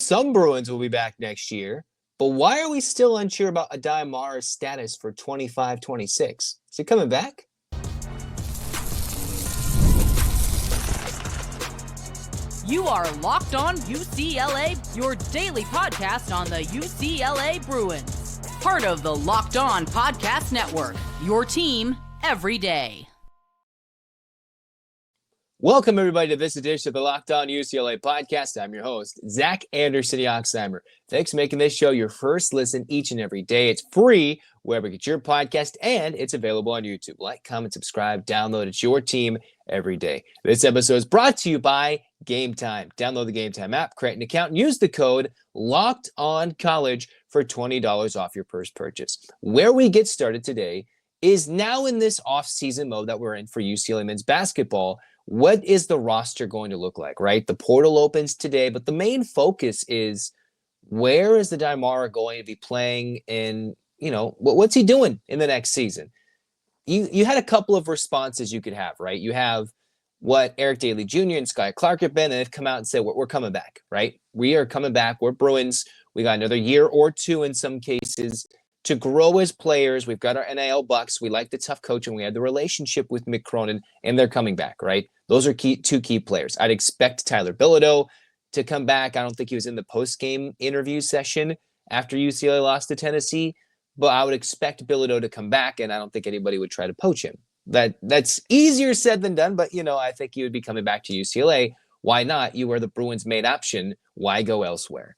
some Bruins will be back next year, but why are we still unsure about Aday Mara's status for 25-26? Is he coming back? You are Locked On UCLA, your daily podcast on the UCLA Bruins. Part of the Locked On Podcast Network, your team every day. Welcome, everybody, to this edition of the Locked On UCLA podcast. I'm your host, Zach Anderson-Yoxsimer. Thanks for making this show your first listen each and every day. It's free wherever you get your podcast, and it's available on YouTube. Like, comment, subscribe, download. It's your team every day. This episode is brought to you by Game Time. Download the Game Time app, create an account, and use the code LOCKEDONCOLLEGE for $20 off your first purchase. Where we get started today is now in this offseason mode that we're in for UCLA men's basketball. What is the roster going to look like, right? The portal opens today, but the main focus is where is the Aday Mara going to be playing and, what's he doing in the next season? You had a couple of responses you could have, right? You have what Eric Daly Jr. and Sky Clark have been, and they've come out and said, we're coming back, right? We are coming back. We're Bruins. We got another year or two in some cases to grow as players. We've got our NIL bucks. We like the tough coaching. We had the relationship with Mick Cronin, and they're coming back, right? Those are two key players. I'd expect Tyler Bilodeau to come back. I don't think he was in the post-game interview session after UCLA lost to Tennessee, but I would expect Bilodeau to come back, and I don't think anybody would try to poach him. That's easier said than done, but, I think he would be coming back to UCLA. Why not? You are the Bruins' main option. Why go elsewhere?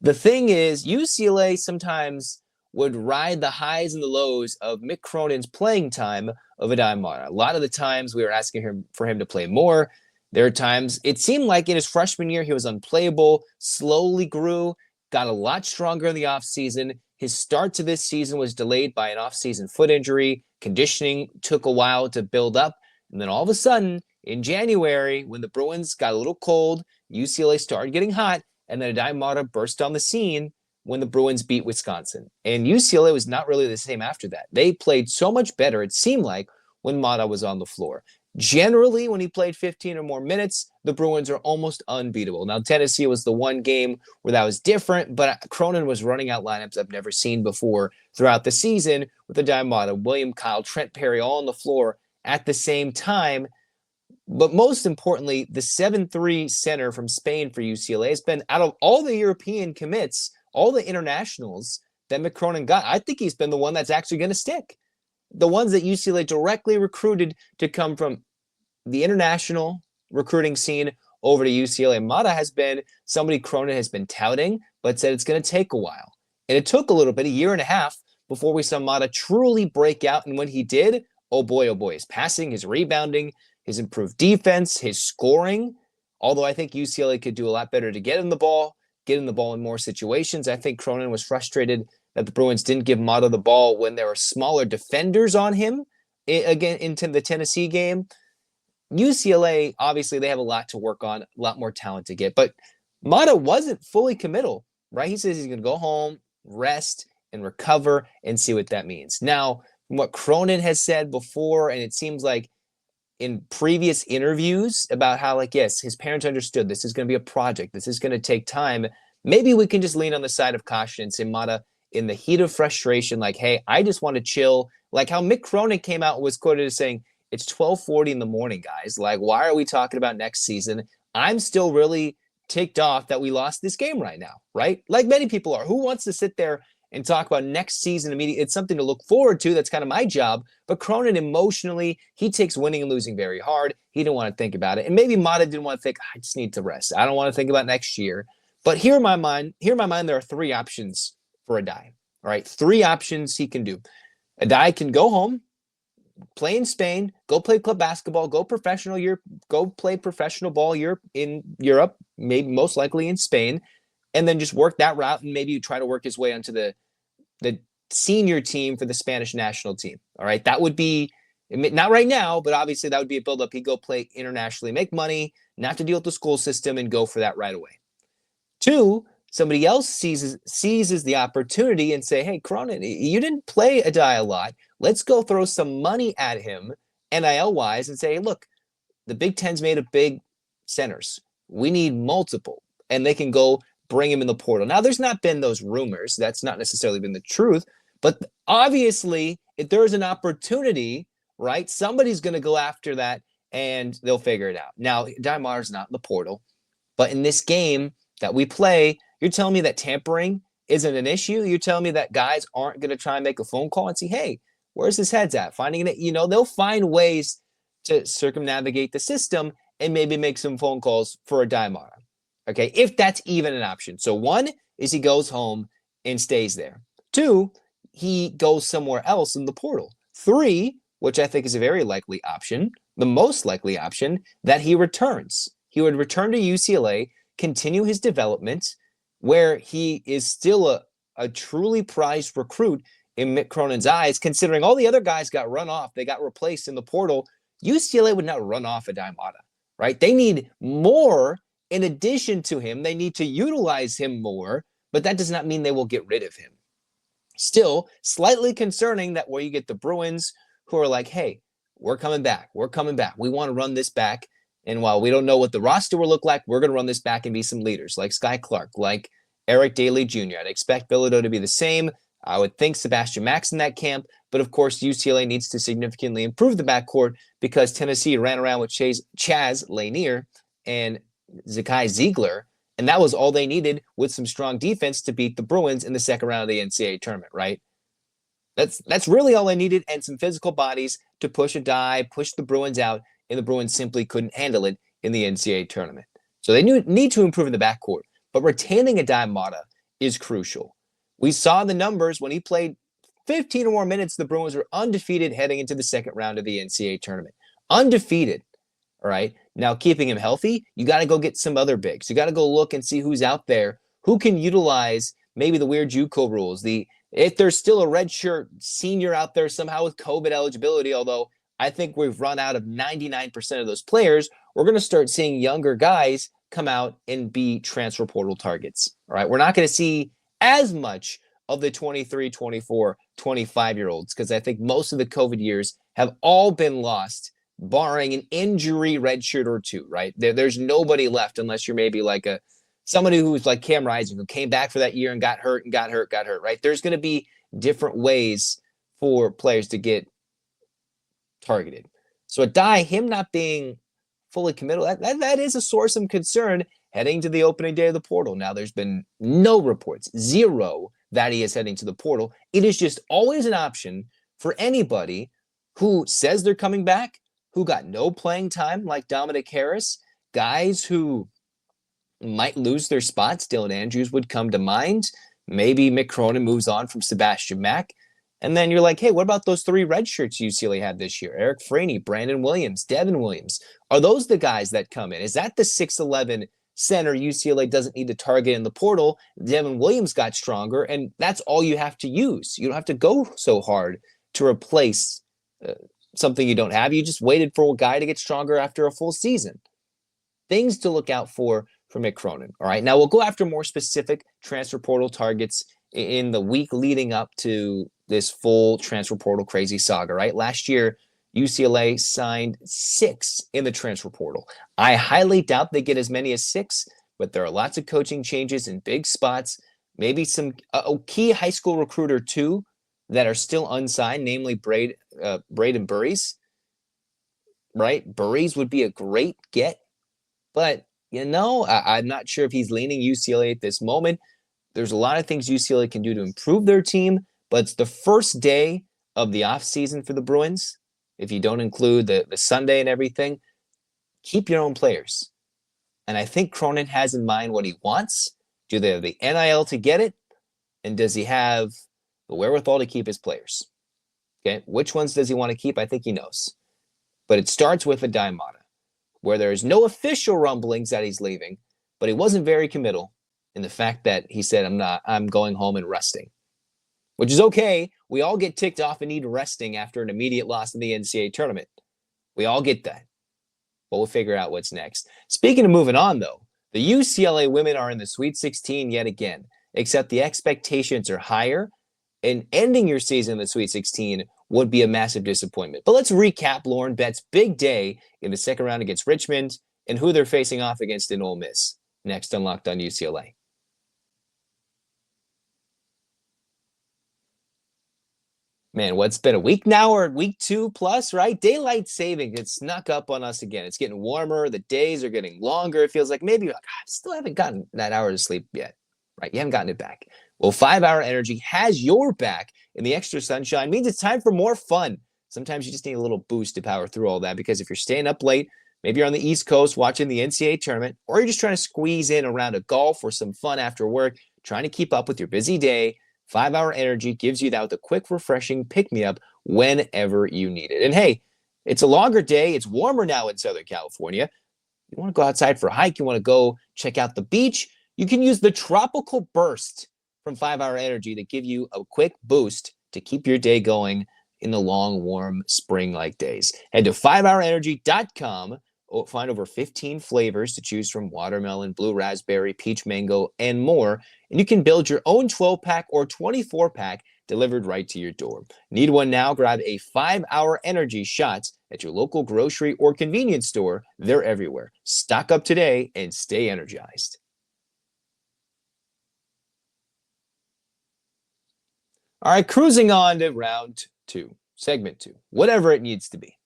The thing is, UCLA sometimes would ride the highs and the lows of Mick Cronin's playing time of Aday Mara. A lot of the times we were asking for him to play more. There are times it seemed like in his freshman year he was unplayable, slowly grew, got a lot stronger in the offseason. His start to this season was delayed by an offseason foot injury. Conditioning took a while to build up. And then all of a sudden, in January, when the Bruins got a little cold, UCLA started getting hot, and then Aday Mara burst on the scene when the Bruins beat Wisconsin. And UCLA was not really the same after that. They played so much better, it seemed like, when Mata was on the floor. Generally, when he played 15 or more minutes, the Bruins are almost unbeatable. Now, Tennessee was the one game where that was different, but Cronin was running out lineups I've never seen before throughout the season with Aday Mara, William Kyle, Trent Perry all on the floor at the same time. But most importantly, the 7'3" center from Spain for UCLA has been, out of all the European commits, all the internationals that Mick Cronin got, I think he's been the one that's actually going to stick. The ones that UCLA directly recruited to come from the international recruiting scene over to UCLA. Mata has been somebody Cronin has been touting, but said it's going to take a while. And it took a little bit, a year and a half, before we saw Mata truly break out. And when he did, oh boy, his passing, his rebounding, his improved defense, his scoring. Although I think UCLA could do a lot better to get in the ball in more situations. I think Cronin was frustrated that the Bruins didn't give Mata the ball when there were smaller defenders on him again into the Tennessee game. UCLA, obviously, they have a lot to work on, a lot more talent to get. But Mata wasn't fully committal, right? He says he's going to go home, rest, and recover and see what that means. Now, from what Cronin has said before, and it seems like in previous interviews about how, yes, his parents understood this is going to be a project. This is going to take time. Maybe we can just lean on the side of caution and say, Mata, in the heat of frustration, hey, I just want to chill. Like how Mick Cronin came out and was quoted as saying, it's 12:40 in the morning, guys. Why are we talking about next season? I'm still really ticked off that we lost this game right now, right? Like many people are. Who wants to sit there and talk about next season immediately? It's something to look forward to. That's kind of my job. But Cronin emotionally, he takes winning and losing very hard. He didn't want to think about it. And maybe Mata didn't want to think, I just need to rest. I don't want to think about next year. But here in my mind, there are three options for Aday. All right, three options he can do. Aday can go home, play in Spain, go play club basketball, go play professional ball in Europe, maybe most likely in Spain, and then just work that route and maybe try to work his way onto the senior team for the Spanish national team. All right, that would be, not right now, but obviously that would be a buildup. He'd go play internationally, make money, not have to deal with the school system, and go for that right away. Two, somebody else seizes the opportunity and say, hey, Cronin, you didn't play Aday a lot. Let's go throw some money at him, NIL-wise, and say, hey, look, the Big Ten's made of big centers. We need multiple. And they can go bring him in the portal. Now, there's not been those rumors. That's not necessarily been the truth. But obviously, if there's an opportunity, right, somebody's going to go after that, and they'll figure it out. Now, Daimar's not in the portal. But in this game that we play, you're telling me that tampering isn't an issue? You're telling me that guys aren't going to try and make a phone call and see, hey, where's his head's at? Finding it, they'll find ways to circumnavigate the system and maybe make some phone calls for a Daimara. Okay, if that's even an option. So 1 is he goes home and stays there. 2, he goes somewhere else in the portal. 3, which I think is a very likely option, the most likely option, that he returns. He would return to UCLA, continue his development, where he is still a truly prized recruit in Mick Cronin's eyes, considering all the other guys got run off. They got replaced in the portal. UCLA would not run off a Daimata, right? They need more in addition to him. They need to utilize him more, but that does not mean they will get rid of him. Still, slightly concerning that where you get the Bruins who are like, hey, we're coming back. We're coming back. We want to run this back. And while we don't know what the roster will look like, we're going to run this back and be some leaders like Sky Clark, like Eric Daly Jr. I'd expect Bilodeau to be the same. I would think Sebastian Max in that camp. But of course, UCLA needs to significantly improve the backcourt because Tennessee ran around with Chaz Lanier and Zakai Ziegler. And that was all they needed with some strong defense to beat the Bruins in the second round of the NCAA tournament, right? That's really all they needed, and some physical bodies to push Aday, push the Bruins out, and the Bruins simply couldn't handle it in the NCAA tournament. So they need to improve in the backcourt, but retaining Aday Mata is crucial. We saw the numbers when he played 15 or more minutes. The Bruins were undefeated heading into the second round of the NCAA tournament. Undefeated. All right. Now, keeping him healthy, you got to go get some other bigs. You got to go look and see who's out there who can utilize maybe the weird JUCO rules. If there's still a redshirt senior out there somehow with COVID eligibility, although I think we've run out of 99% of those players, we're going to start seeing younger guys come out and be transfer portal targets. All right. We're not going to see as much of the 23, 24, 25-year-olds because I think most of the COVID years have all been lost, barring an injury redshirt or two, right? There's nobody left unless you're maybe like somebody who's like Cam Rising who came back for that year and got hurt, right? There's going to be different ways for players to get targeted. So Aday, him not being fully committed, that is a source of concern heading to the opening day of the portal. Now, there's been no reports, zero, that he is heading to the portal. It is just always an option for anybody who says they're coming back, who got no playing time, like Dominic Harris, guys who might lose their spots. Dylan Andrews would come to mind. Maybe Mick Cronin moves on from Sebastian Mack. And then you're like, hey, what about those 3 red shirts UCLA had this year? Eric Franey, Brandon Williams, Devin Williams. Are those the guys that come in? Is that the 6'11" center UCLA doesn't need to target in the portal? Devin Williams got stronger, and that's all you have to use. You don't have to go so hard to replace something you don't have. You just waited for a guy to get stronger after a full season. Things to look out for Mick Cronin. All right, now we'll go after more specific transfer portal targets in the week leading up to this full transfer portal crazy saga, right? Last year, UCLA signed 6 in the transfer portal. I highly doubt they get as many as 6, but there are lots of coaching changes in big spots, maybe some key high school recruiter too that are still unsigned, namely Braden Burries, right? Burries would be a great get, but I'm not sure if he's leaning UCLA at this moment. There's a lot of things UCLA can do to improve their team, but it's the first day of the offseason for the Bruins. If you don't include the Sunday and everything, keep your own players. And I think Cronin has in mind what he wants. Do they have the NIL to get it? And does he have the wherewithal to keep his players? Okay, which ones does he want to keep? I think he knows. But it starts with Aday Mata, where there's no official rumblings that he's leaving, but he wasn't very committal in the fact that he said, I'm going home and resting, which is okay. We all get ticked off and need resting after an immediate loss in the NCAA tournament. We all get that, but we'll figure out what's next. Speaking of moving on, though, the UCLA women are in the Sweet 16 yet again, except the expectations are higher, and ending your season in the Sweet 16 would be a massive disappointment. But let's recap Lauren Bett's big day in the second round against Richmond and who they're facing off against in Ole Miss next on Locked On UCLA. Man, what's been a week now or week 2 plus, right? Daylight saving, it snuck up on us again. It's getting warmer. The days are getting longer. It feels like maybe I still haven't gotten that hour of sleep yet, right? You haven't gotten it back. Well, 5-Hour Energy has your back, and the extra sunshine means it's time for more fun. Sometimes you just need a little boost to power through all that, because if you're staying up late, maybe you're on the East Coast watching the NCAA tournament, or you're just trying to squeeze in a round of golf or some fun after work, trying to keep up with your busy day, 5-Hour Energy gives you that with a quick, refreshing pick-me-up whenever you need it. And hey, it's a longer day. It's warmer now in Southern California. You want to go outside for a hike, you want to go check out the beach, you can use the Tropical Burst from 5-Hour Energy to give you a quick boost to keep your day going in the long, warm, spring-like days. Head to 5hourenergy.com. Find over 15 flavors to choose from: watermelon, blue raspberry, peach mango, and more. And you can build your own 12-pack or 24-pack delivered right to your door. Need one now? Grab a 5-Hour Energy shot at your local grocery or convenience store. They're everywhere. Stock up today and stay energized. All right, cruising on to round 2, segment 2, whatever it needs to be.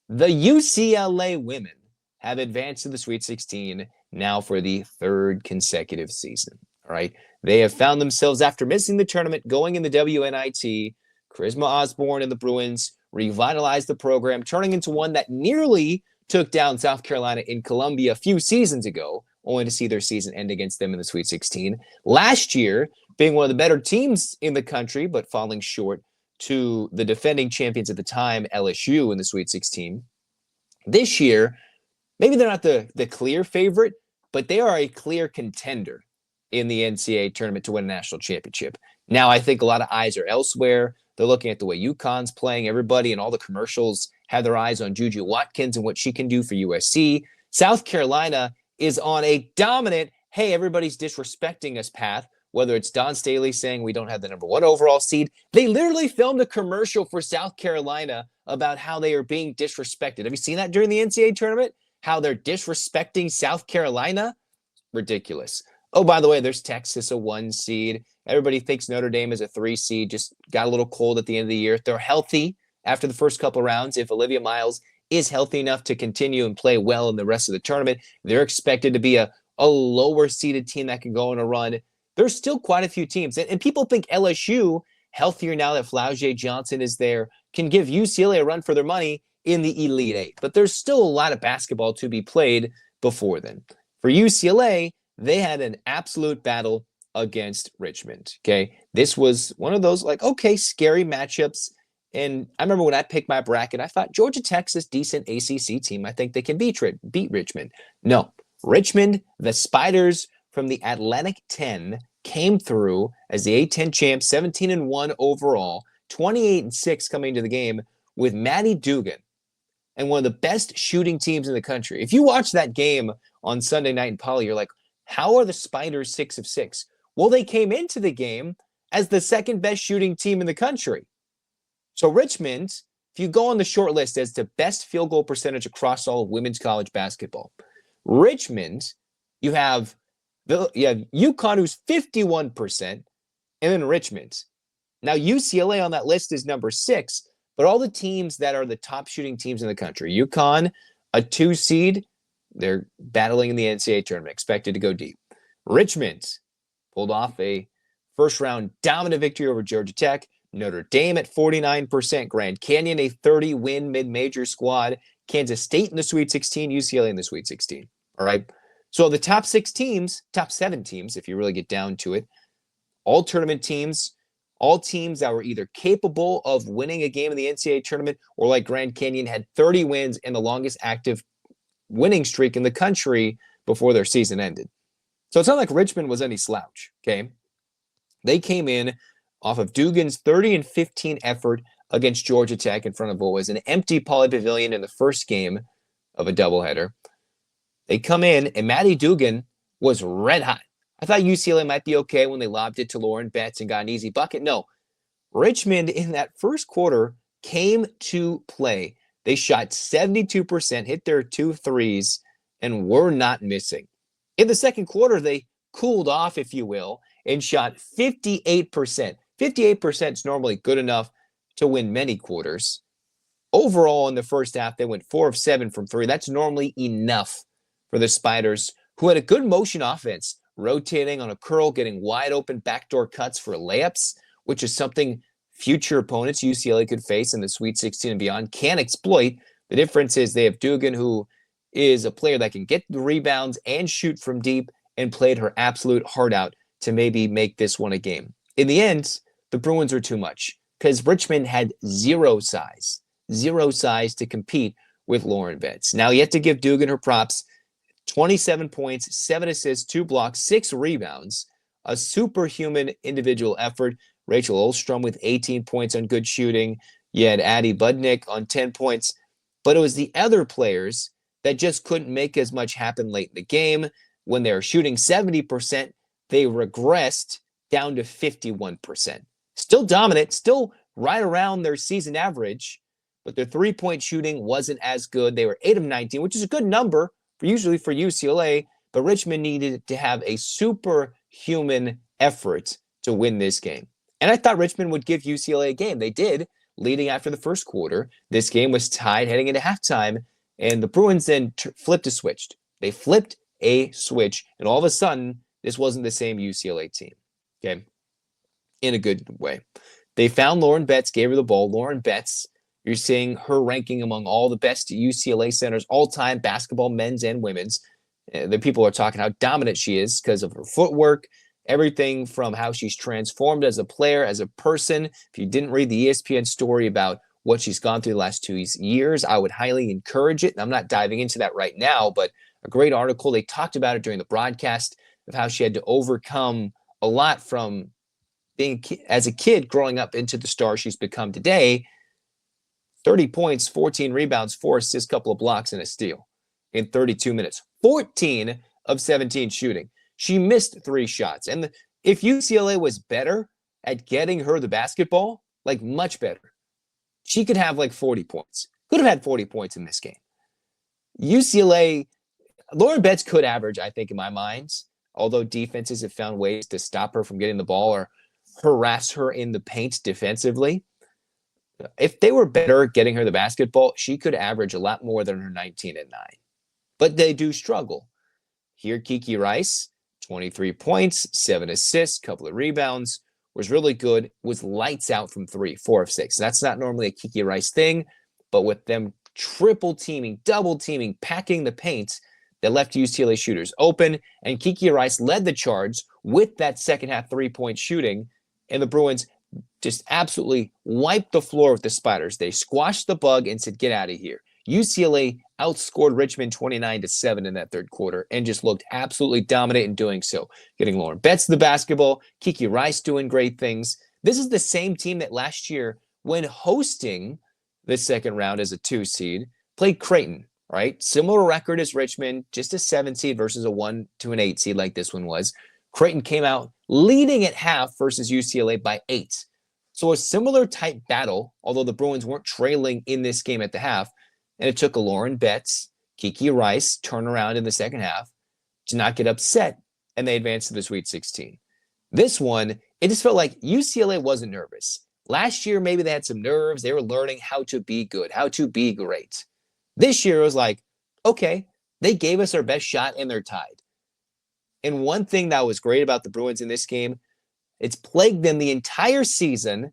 The UCLA women have advanced to the Sweet 16 now for the 3rd consecutive season. All right. They have found themselves, after missing the tournament, going in the WNIT. Charisma Osborne and the Bruins revitalized the program, turning into one that nearly took down South Carolina in Columbia a few seasons ago, only to see their season end against them in the Sweet 16. Last year, being one of the better teams in the country, but falling short to the defending champions at the time, LSU, in the Sweet 16. This year, maybe they're not the clear favorite, but they are a clear contender in the NCAA tournament to win a national championship. Now, I think a lot of eyes are elsewhere. They're looking at the way UConn's playing. Everybody and all the commercials have their eyes on Juju Watkins and what she can do for USC. South Carolina is on a dominant, hey, everybody's disrespecting us path, whether it's Don Staley saying we don't have the number 1 overall seed. They literally filmed a commercial for South Carolina about how they are being disrespected. Have you seen that during the NCAA tournament? How they're disrespecting South Carolina? Ridiculous. Oh, by the way, there's Texas, a 1 seed. Everybody thinks Notre Dame is a 3 seed. Just got a little cold at the end of the year. They're healthy after the first couple rounds. If Olivia Miles is healthy enough to continue and play well in the rest of the tournament, they're expected to be a lower seeded team that can go on a run. There's still quite a few teams. And people think LSU, healthier now that Flau'jae Johnson is there, can give UCLA a run for their money in the Elite Eight. But there's still a lot of basketball to be played before then. For UCLA, they had an absolute battle against Richmond. Okay, this was one of those, like, okay, scary matchups. And I remember when I picked my bracket, I thought Georgia Tech's this decent ACC team. I think they can beat Richmond. No, Richmond, the Spiders from the Atlantic 10, came through as the A10 champs, 17-1 overall, 28-6 coming into the game with Maddie Dugan and one of the best shooting teams in the country. If you watch that game on Sunday night in Poly, you're like, how are the Spiders 6 of 6? Well, they came into the game as the 2nd best shooting team in the country. So Richmond, if you go on the short list as the best field goal percentage across all of women's college basketball, Richmond, you have UConn, who's 51%, and then Richmond. Now, UCLA on that list is number 6, but all the teams that are the top shooting teams in the country, UConn, a 2 seed, they're battling in the NCAA tournament, expected to go deep. Richmond pulled off a first-round dominant victory over Georgia Tech. Notre Dame at 49%, Grand Canyon a 30-win mid-major squad, Kansas State in the Sweet 16, UCLA in the Sweet 16. All right. So the top 6 teams, top 7 teams, if you really get down to it, all tournament teams, all teams that were either capable of winning a game in the NCAA tournament or, like Grand Canyon, had 30 wins and the longest active winning streak in the country before their season ended. So it's not like Richmond was any slouch, okay? They came in off of Dugan's 30-15 effort against Georgia Tech in front of what was an empty Pauley Pavilion in the first game of a doubleheader. They come in, and Maddie Dugan was red hot. I thought UCLA might be okay when they lobbed it to Lauren Betts and got an easy bucket. No, Richmond in that first quarter came to play. They shot 72%, hit their 2 threes, and were not missing. In the second quarter, they cooled off, if you will, and shot 58%. 58% is normally good enough to win many quarters. Overall, in the first half, they went 4 of 7 from 3. That's normally enough for the Spiders, who had a good motion offense, rotating on a curl, getting wide open backdoor cuts for layups, which is something future opponents UCLA could face in the Sweet 16 and beyond can exploit. The difference is they have Dugan, who is a player that can get the rebounds and shoot from deep, and played her absolute heart out to maybe make this one a game. In the end, the Bruins were too much because Richmond had zero size to compete with Lauren Betts. Now, you have to give Dugan her props. 27 points, 7 assists, 2 blocks, 6 rebounds, a superhuman individual effort. Rachel Olstrom with 18 points on good shooting. You had Addie Budnick on 10 points. But it was the other players that just couldn't make as much happen late in the game. When they were shooting 70%, they regressed down to 51%. Still dominant, still right around their season average, but their three-point shooting wasn't as good. They were 8 of 19, which is a good number usually for UCLA, but Richmond needed to have a superhuman effort to win this game. And I thought Richmond would give UCLA a game. They did, leading after the first quarter. This game was tied heading into halftime, and the Bruins then flipped a switch. They flipped a switch, and all of a sudden, this wasn't the same UCLA team, okay, in a good way. They found Lauren Betts, gave her the ball. Lauren Betts, you're seeing her ranking among all the best UCLA centers all-time, basketball, men's and women's. The people are talking how dominant she is because of her footwork, everything from how she's transformed as a player, as a person. If you didn't read the ESPN story about what she's gone through the last 2 years, I would highly encourage it. And I'm not diving into that right now, but a great article. They talked about it during the broadcast of how she had to overcome a lot from being as a kid growing up into the star she's become today. 30 points, 14 rebounds, 4 assists, couple of blocks, and a steal in 32 minutes. 14 of 17 shooting. She missed 3 shots. And if UCLA was better at getting her the basketball, like much better, she could have like 40 points. Could have had 40 points in this game. UCLA, Lauren Betts could average, I think, in my mind, although defenses have found ways to stop her from getting the ball or harass her in the paint defensively. If they were better at getting her the basketball, she could average a lot more than her 19 and 9. But they do struggle. Here, Kiki Rice, 23 points, 7 assists, couple of rebounds, was really good, was lights out from 3, 4 of 6. That's not normally a Kiki Rice thing, but with them triple teaming, double teaming, packing the paint, that left UCLA shooters open, and Kiki Rice led the charge with that second half 3-point shooting, and the Bruins just absolutely wiped the floor with the Spiders. They squashed the bug and said, get out of here. UCLA outscored Richmond 29-7 in that third quarter and just looked absolutely dominant in doing so. Getting Lauren Betts the basketball, Kiki Rice doing great things. This is the same team that last year, when hosting the second round as a 2 seed, played Creighton, right? Similar record as Richmond, just a 7 seed versus a 1 to an 8 seed like this one was. Creighton came out leading at half versus UCLA by 8. So a similar type battle, although the Bruins weren't trailing in this game at the half. And it took a Lauren Betts, Kiki Rice turnaround in the second half to not get upset, and they advanced to the Sweet 16. This one, it just felt like UCLA wasn't nervous. Last year, maybe they had some nerves. They were learning how to be good, how to be great. This year, it was like, okay, they gave us our best shot, and they're tied. And one thing that was great about the Bruins in this game, it's plagued them the entire season,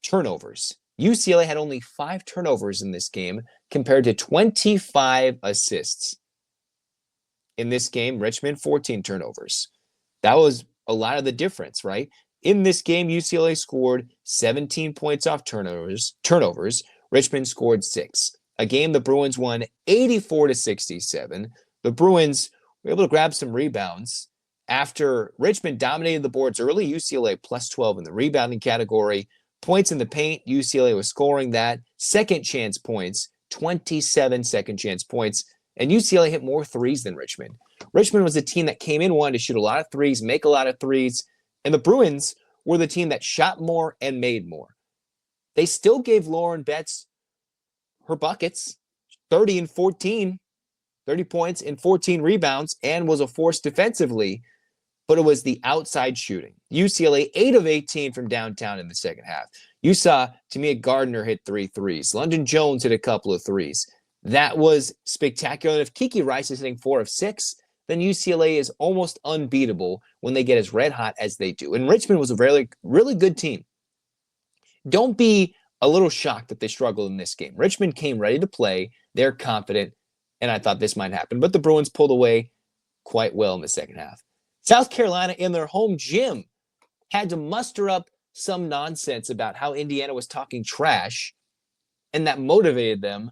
turnovers. UCLA had only 5 turnovers in this game compared to 25 assists. In this game, Richmond, 14 turnovers. That was a lot of the difference, right? In this game, UCLA scored 17 points off turnovers. Richmond scored 6. A game the Bruins won 84-67. The Bruins were able to grab some rebounds. After Richmond dominated the boards early, UCLA plus 12 in the rebounding category. Points in the paint, UCLA was scoring that. Second chance points, 27 second chance points. And UCLA hit more threes than Richmond. Richmond was a team that came in, wanted to shoot a lot of threes, make a lot of threes. And the Bruins were the team that shot more and made more. They still gave Lauren Betts her buckets, 30 and 14, 30 points and 14 rebounds, and was a force defensively. but it was the outside shooting. UCLA 8 of 18 from downtown in the second half. You saw Timea Gardiner hit 3 threes. London Jones hit a couple of threes. That was spectacular. And if Kiki Rice is hitting 4 of 6, then UCLA is almost unbeatable when they get as red hot as they do. And Richmond was a really, really good team. Don't be a little shocked that they struggled in this game. Richmond came ready to play. They're confident, and I thought this might happen. But the Bruins pulled away quite well in the second half. South Carolina, in their home gym, had to muster up some nonsense about how Indiana was talking trash, and that motivated them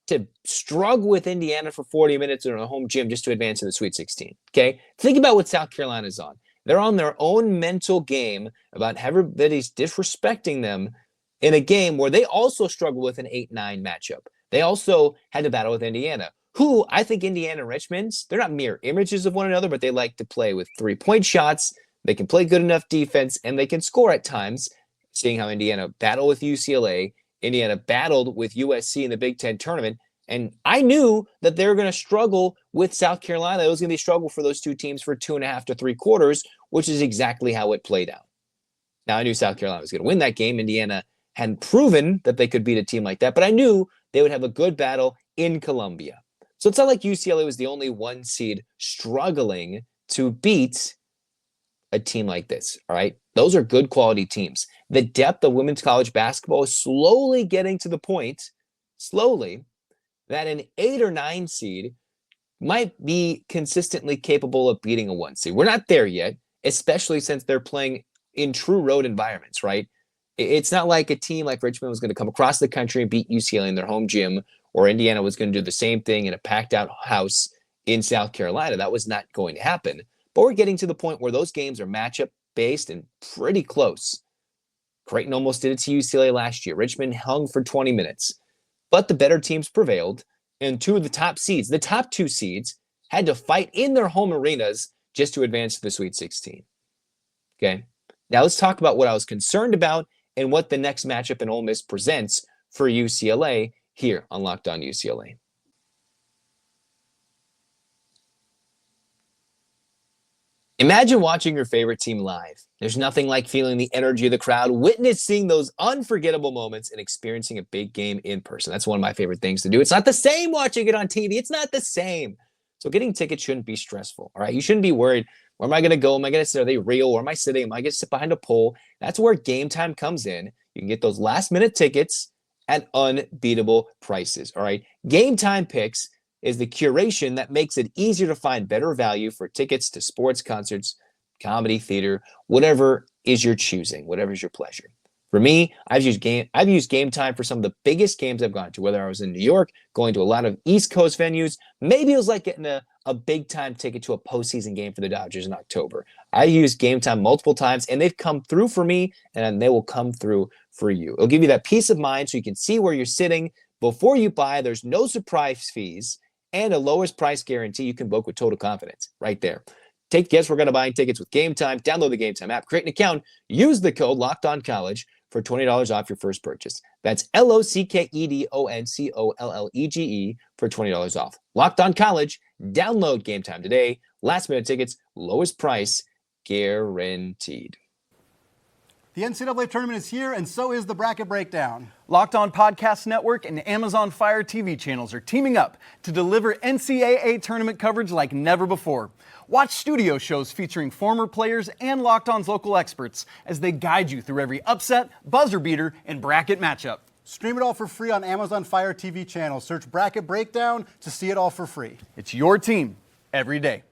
to struggle with Indiana for 40 minutes in a home gym just to advance to the Sweet 16. Okay? Think about what South Carolina's on. They're on their own mental game about everybody's disrespecting them in a game where they also struggle with an 8-9 matchup. They also had to battle with Indiana, who I think Indiana and Richmond's, they're not mirror images of one another, but they like to play with 3-point shots. They can play good enough defense, and they can score at times, seeing how Indiana battled with UCLA. Indiana battled with USC in the Big Ten tournament, and I knew that they were going to struggle with South Carolina. It was going to be a struggle for those two teams for 2.5 to 3 quarters, which is exactly how it played out. Now, I knew South Carolina was going to win that game. Indiana hadn't proven that they could beat a team like that, but I knew they would have a good battle in Columbia. So it's not like UCLA was the only 1 seed struggling to beat a team like this, all right? Those are good quality teams. The depth of women's college basketball is slowly getting to the point, that an 8 or 9 seed might be consistently capable of beating a 1 seed. We're not there yet, especially since they're playing in true road environments, right? It's not like a team like Richmond was going to come across the country and beat UCLA in their home gym, or Indiana was going to do the same thing in a packed-out house in South Carolina. That was not going to happen. But we're getting to the point where those games are matchup-based and pretty close. Creighton almost did it to UCLA last year. Richmond hung for 20 minutes. But the better teams prevailed, and 2 of the top seeds, the top 2 seeds, had to fight in their home arenas just to advance to the Sweet 16. Okay? Now let's talk about what I was concerned about and what the next matchup in Ole Miss presents for UCLA here on Locked On UCLA. Imagine watching your favorite team live. There's nothing like feeling the energy of the crowd, witnessing those unforgettable moments, and experiencing a big game in person. That's one of my favorite things to do. It's not the same watching it on TV. It's not the same. So getting tickets shouldn't be stressful, all right? You shouldn't be worried, where am I going to go? Am I going to sit? Are they real? Where am I sitting? Am I going to sit behind a pole? That's where Game Time comes in. You can get those last-minute tickets at unbeatable prices, all right? Game Time Picks is the curation that makes it easier to find better value for tickets to sports, concerts, comedy, theater, whatever is your choosing, whatever is your pleasure. For me, I've used Game Time for some of the biggest games I've gone to, whether I was in New York, going to a lot of East Coast venues. Maybe it was like getting a big-time ticket to a postseason game for the Dodgers in October. I used Game Time multiple times, and they've come through for me, and they will come through for you. It'll give you that peace of mind so you can see where you're sitting before you buy. There's no surprise fees and a lowest price guarantee you can book with total confidence right there. Take guess we're going to buy tickets with Game Time. Download the Game Time app, create an account, use the code LOCKEDONCollege for $20 off your first purchase. That's LOCKEDONCOLLEGE for $20 off. Locked On College. Download Game Time today. Last minute tickets, lowest price guaranteed. The NCAA tournament is here, and so is the Bracket Breakdown. Locked On Podcast Network and Amazon Fire TV channels are teaming up to deliver NCAA tournament coverage like never before. Watch studio shows featuring former players and Locked On's local experts as they guide you through every upset, buzzer beater, and bracket matchup. Stream it all for free on Amazon Fire TV channel. Search Bracket Breakdown to see it all for free. It's your team every day.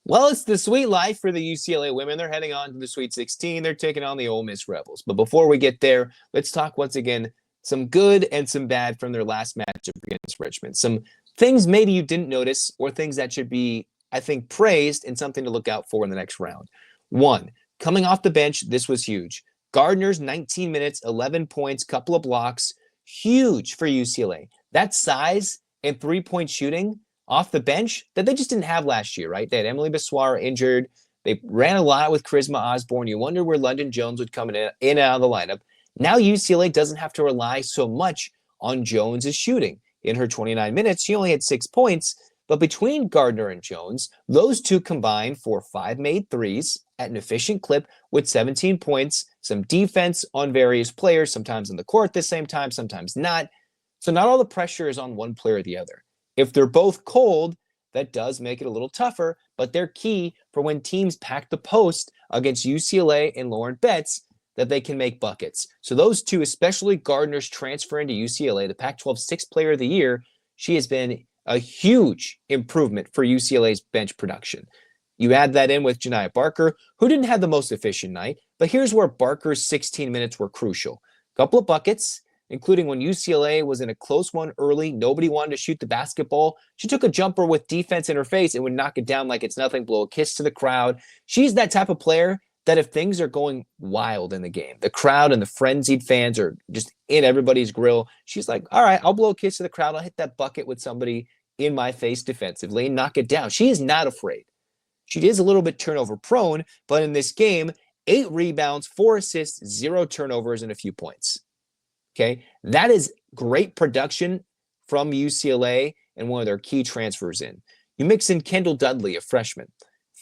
Well, it's the sweet life for the UCLA women. They're heading on to the Sweet 16. They're taking on the Ole Miss Rebels. But before we get there, let's talk once again some good and some bad from their last matchup against Richmond. Some things maybe you didn't notice or things that should be, I think, praised and something to look out for in the next round. 1, coming off the bench, this was huge. Gardiner's 19 minutes, 11 points, couple of blocks, huge for UCLA. That size and three-point shooting off the bench that they just didn't have last year, right? They had Emily Biswara injured. They ran a lot with Charisma Osborne. You wonder where London Jones would come in and out of the lineup. Now UCLA doesn't have to rely so much on Jones' shooting. in her 29 minutes. She only had 6 points, but between Gardiner and Jones, those two combined for 5 made threes at an efficient clip with 17 points, some defense on various players, sometimes on the court at the same time, sometimes not. So not all the pressure is on one player or the other. If they're both cold, that does make it a little tougher, but they're key for when teams pack the post against UCLA and Lauren Betts, that they can make buckets. So those two, especially Gardiner's transfer into UCLA, the Pac-12 Sixth Player of the Year, she has been a huge improvement for UCLA's bench production. You add that in with Janiah Barker, who didn't have the most efficient night, but here's where Barker's 16 minutes were crucial. A couple of buckets, including when UCLA was in a close one early. Nobody wanted to shoot the basketball. She took a jumper with defense in her face and would knock it down like it's nothing, blow a kiss to the crowd. She's that type of player that if things are going wild in the game, the crowd and the frenzied fans are just in everybody's grill, she's like, all right, I'll blow a kiss to the crowd. I'll hit that bucket with somebody in my face defensively and knock it down. She is not afraid. She is a little bit turnover prone, but in this game, 8 rebounds, 4 assists, 0 turnovers, and a few points. Okay, that is great production from UCLA and one of their key transfers in. You mix in Kendall Dudley, a freshman,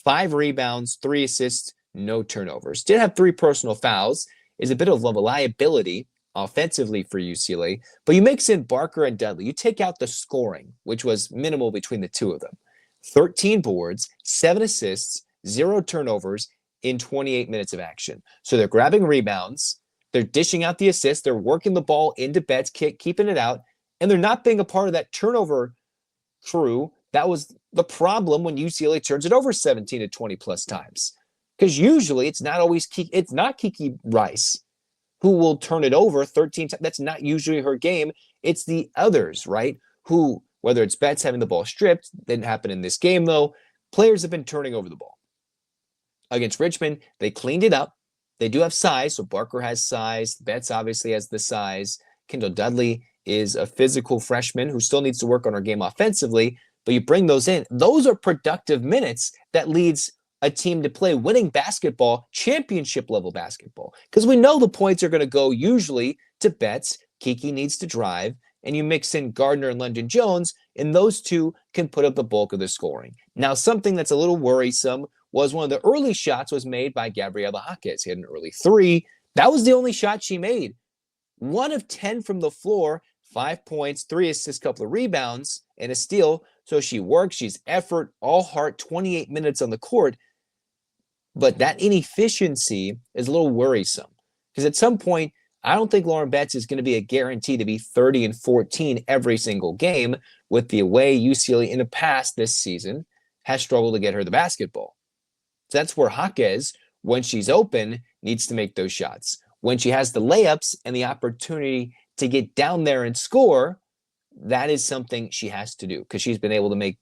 5 rebounds, 3 assists, no turnovers. Did have 3 personal fouls, is a bit of a liability offensively for UCLA, but you mix in Barker and Dudley. You take out the scoring, which was minimal between the two of them. 13 boards, 7 assists, 0 turnovers in 28 minutes of action. So they're grabbing rebounds, they're dishing out the assists, they're working the ball into Betts, keeping it out, and they're not being a part of that turnover crew. That was the problem when UCLA turns it over 17 to 20 plus times. Because usually it's not Kiki Rice who will turn it over 13 times. That's not usually her game. It's the others, right? Who, whether it's Betts having the ball stripped, didn't happen in this game though, players have been turning over the ball. Against Richmond, they cleaned it up. They do have size, so Barker has size. Betts obviously has the size. Kendall Dudley is a physical freshman who still needs to work on her game offensively, but you bring those in. Those are productive minutes that leads a team to play winning basketball, championship level basketball. Because we know the points are going to go usually to Betts. Kiki needs to drive, and you mix in Gardiner and London Jones, and those two can put up the bulk of the scoring. Now, something that's a little worrisome was one of the early shots was made by Gabriela Jaquez. He had an early 3. That was the only shot she made. 1 of 10 from the floor, 5 points, 3 assists, couple of rebounds, and a steal. So she works, she's effort, all heart, 28 minutes on the court. But that inefficiency is a little worrisome because at some point, I don't think Lauren Betts is going to be a guarantee to be 30 and 14 every single game with the way UCLA in the past this season has struggled to get her the basketball. So that's where Jaquez, when she's open, needs to make those shots. When she has the layups and the opportunity to get down there and score, that is something she has to do because she's been able to make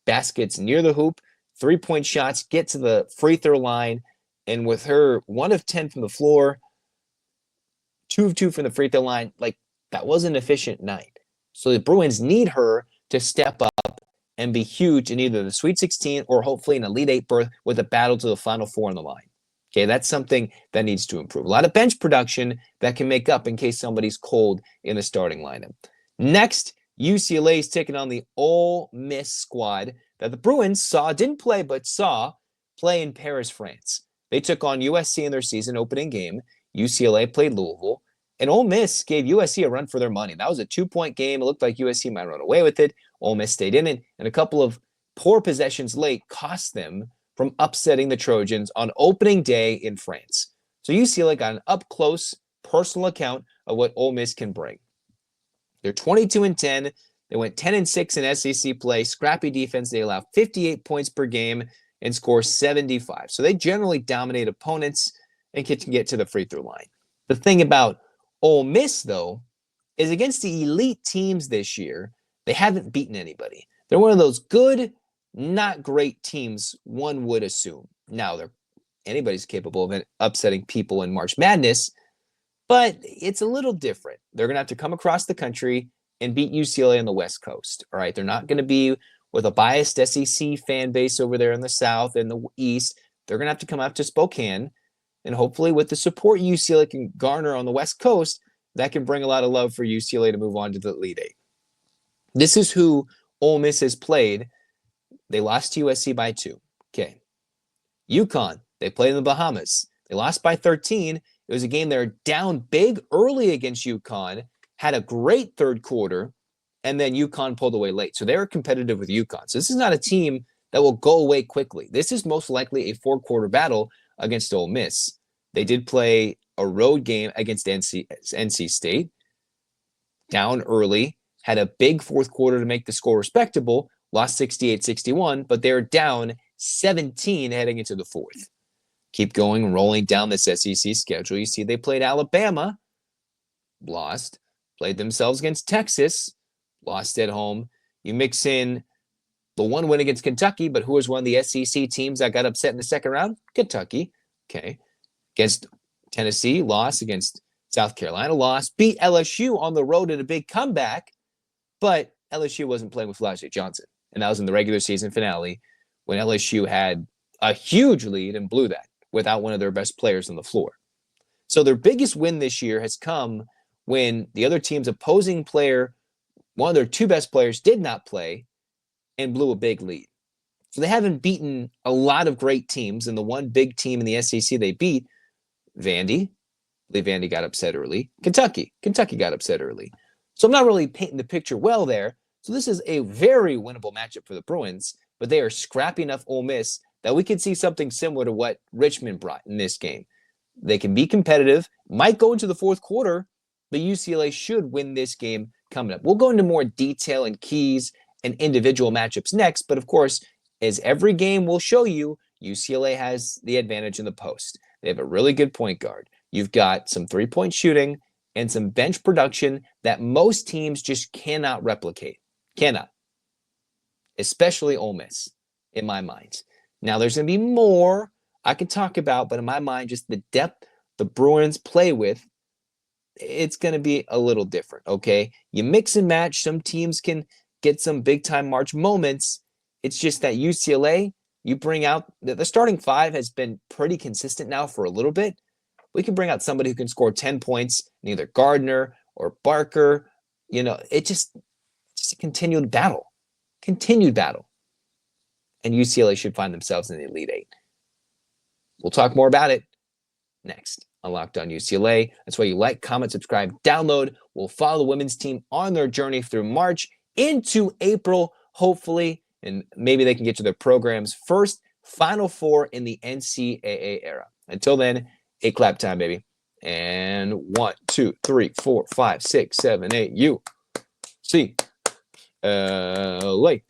baskets near the hoop, 3-point shots, get to the free throw line, and with her 1 of 10 from the floor, 2 of 2 from the free throw line, like that was an efficient night. So the Bruins need her to step up and be huge in either the Sweet 16 or hopefully an Elite 8 berth with a battle to the Final Four on the line. Okay, that's something that needs to improve. A lot of bench production that can make up in case somebody's cold in the starting lineup. Next, UCLA is taking on the Ole Miss squad that the Bruins didn't play, but saw play in Paris, France. They took on USC in their season opening game. UCLA played Louisville, and Ole Miss gave USC a run for their money. That was a 2-point game. It looked like USC might run away with it. Ole Miss stayed in it, and a couple of poor possessions late cost them from upsetting the Trojans on opening day in France. So UCLA got an up-close personal account of what Ole Miss can bring. They're 22-10. They went 10-6 in SEC play. Scrappy defense. They allow 58 points per game and score 75. So they generally dominate opponents and can get to the free throw line. The thing about Ole Miss, though, is against the elite teams this year, they haven't beaten anybody. They're one of those good, not great teams one would assume. Now, anybody's capable of upsetting people in March Madness, but it's a little different. They're going to have to come across the country and beat UCLA on the West Coast. All right, they're not going to be with a biased SEC fan base over there in the South and the East. They're going to have to come out to Spokane, and hopefully with the support UCLA can garner on the West Coast, that can bring a lot of love for UCLA to move on to the Elite 8. This is who Ole Miss has played. They lost to USC by 2. Okay. UConn, they played in the Bahamas. They lost by 13. It was a game they were down big early against UConn, had a great third quarter, and then UConn pulled away late. So they were competitive with UConn. So this is not a team that will go away quickly. This is most likely a 4-quarter battle against Ole Miss. They did play a road game against NC State, down early, had a big fourth quarter to make the score respectable, lost 68-61, but they're down 17 heading into the fourth. Keep going, rolling down this SEC schedule. You see they played Alabama, lost, played themselves against Texas, lost at home. You mix in the one win against Kentucky, but who was one of the SEC teams that got upset in the second round? Kentucky. Okay. Against Tennessee, lost. Against South Carolina, lost. Beat LSU on the road in a big comeback, but LSU wasn't playing with Flash Johnson. And that was in the regular season finale when LSU had a huge lead and blew that without one of their best players on the floor. So their biggest win this year has come when the other team's opposing player, one of their 2 best players, did not play and blew a big lead. So they haven't beaten a lot of great teams, and the one big team in the SEC they beat, Vandy. I believe Vandy got upset early. Kentucky got upset early. So I'm not really painting the picture well there. So this is a very winnable matchup for the Bruins, but they are scrappy enough Ole Miss that we could see something similar to what Richmond brought in this game. They can be competitive, might go into the fourth quarter, but UCLA should win this game coming up. We'll go into more detail and keys and individual matchups next, but of course, as every game will show you, UCLA has the advantage in the post. They have a really good point guard. You've got some three-point shooting and some bench production that most teams just cannot replicate. Cannot. Especially Ole Miss, in my mind. Now, there's going to be more I can talk about, but in my mind, just the depth the Bruins play with, it's going to be a little different, okay? You mix and match. Some teams can get some big-time March moments. It's just that UCLA, you bring out, the starting 5 has been pretty consistent now for a little bit. We can bring out somebody who can score 10 points, either Gardiner or Barker. You know, it's just a continued battle. And UCLA should find themselves in the Elite 8. We'll talk more about it next on Locked On UCLA. That's why you like, comment, subscribe, download. We'll follow the women's team on their journey through March into April, hopefully, and maybe they can get to their program's first Final Four in the NCAA era. Until then, 8 clap time, baby. And 1, 2, 3, 4, 5, 6, 7, 8. UCLA.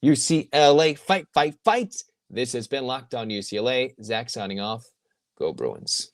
UCLA, fight, fight, fight. This has been Locked On UCLA. Zach signing off. Go Bruins.